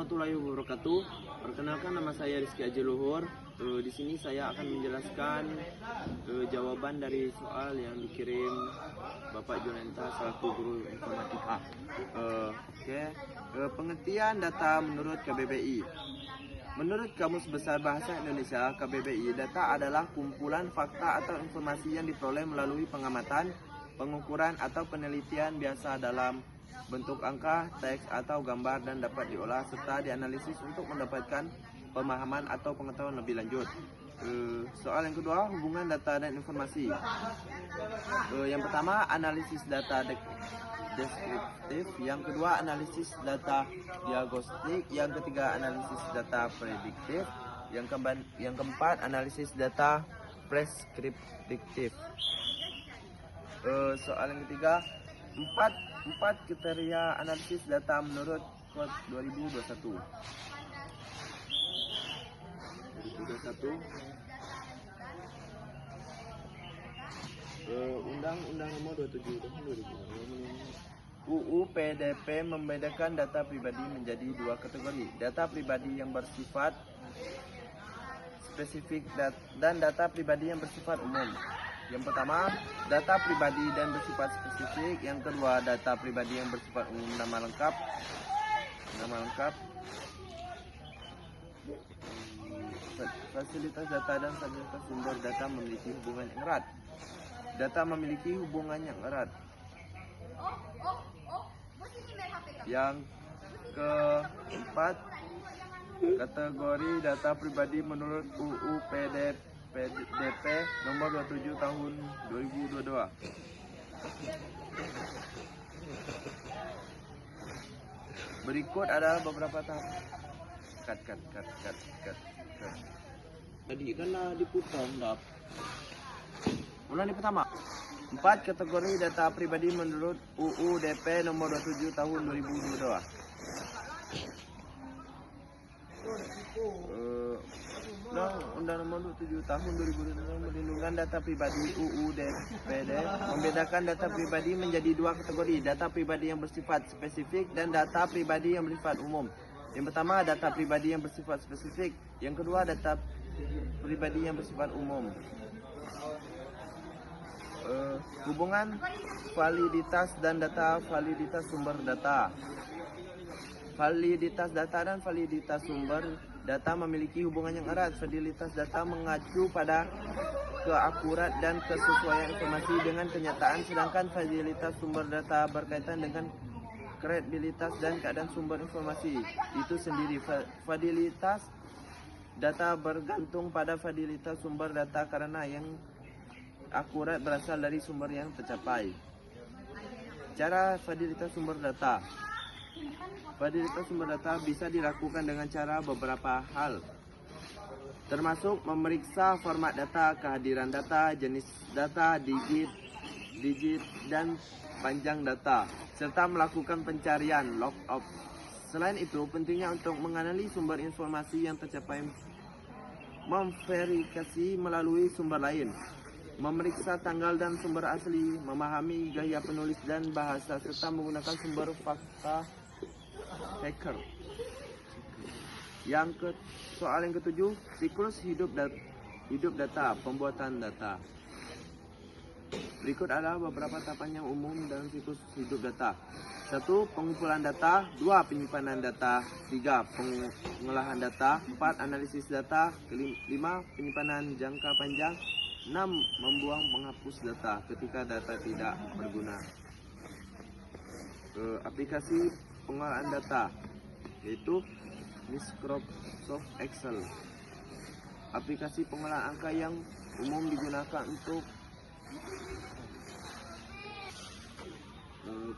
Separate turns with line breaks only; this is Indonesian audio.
warahmatullahi wabarakatuh. Perkenalkan, nama saya Rizky Aji Luhur. Di sini saya akan menjelaskan jawaban dari soal yang dikirim Bapak Junenta selaku guru informatika. Pengertian data menurut KBBI. Menurut Kamus Besar Bahasa Indonesia KBBI, data adalah kumpulan fakta atau informasi yang diperoleh melalui pengamatan, pengukuran atau penelitian biasa dalam bentuk angka, teks atau gambar dan dapat diolah serta dianalisis untuk mendapatkan pemahaman atau pengetahuan lebih lanjut. Soal yang kedua, hubungan data dan informasi. Yang pertama, analisis data deskriptif. Yang kedua, analisis data diagnostik. Yang ketiga, analisis data prediktif. Yang keempat, analisis data preskriptif. Soal yang ketiga, empat kriteria analisis data menurut Kode 2021. Undang-Undang Nomor 27 Tahun 2000. UU PDP membedakan data pribadi menjadi dua kategori: data pribadi yang bersifat spesifik dan data pribadi yang bersifat umum. Yang pertama, data pribadi dan bersifat spesifik. Yang kedua, data pribadi yang bersifat umum. Nama lengkap fasilitas data dan fasilitas sumber data memiliki hubungan yang erat. Data memiliki hubungan yang erat. Yang keempat, kategori data pribadi menurut UU PDP nomor 27 tahun 2022. Berikut adalah beberapa tahap. Tadi kan diputar enggak. Ulang yang pertama. 4 kategori data pribadi menurut UU DP nomor 27 tahun 2022. Undang Nomor 27 tahun 2022 melindungi data pribadi. UU DPD membedakan data pribadi menjadi dua kategori: data pribadi yang bersifat spesifik dan data pribadi yang bersifat umum. Yang pertama, data pribadi yang bersifat spesifik. Yang kedua, data pribadi yang bersifat umum. Hubungan validitas dan data validitas sumber data. Validitas data dan validitas sumber data memiliki hubungan yang erat. Validitas data mengacu pada keakurat dan kesesuaian informasi dengan kenyataan, sedangkan validitas sumber data berkaitan dengan kredibilitas dan keadaan sumber informasi itu sendiri. Validitas data bergantung pada validitas sumber data karena yang akurat berasal dari sumber yang tercapai. Cara validitas sumber data. Validitas sumber data bisa dilakukan dengan cara beberapa hal, termasuk memeriksa format data, kehadiran data, jenis data, digit dan panjang data, serta melakukan pencarian lookup. Selain itu, pentingnya untuk mengenali sumber informasi yang tercapai, memverifikasi melalui sumber lain, memeriksa tanggal dan sumber asli, memahami gaya penulis dan bahasa, serta menggunakan sumber fakta checker. Soal yang ketujuh, siklus hidup data, pembuatan data. Berikut adalah beberapa tahapan yang umum dalam siklus hidup data. 1. Pengumpulan data. 2. Penyimpanan data. 3. Pengolahan data. 4. Analisis data. 5. Penyimpanan jangka panjang. 6. Membuang menghapus data ketika data tidak berguna. Aplikasi pengolahan data yaitu Microsoft Excel. Aplikasi pengolahan angka yang umum digunakan untuk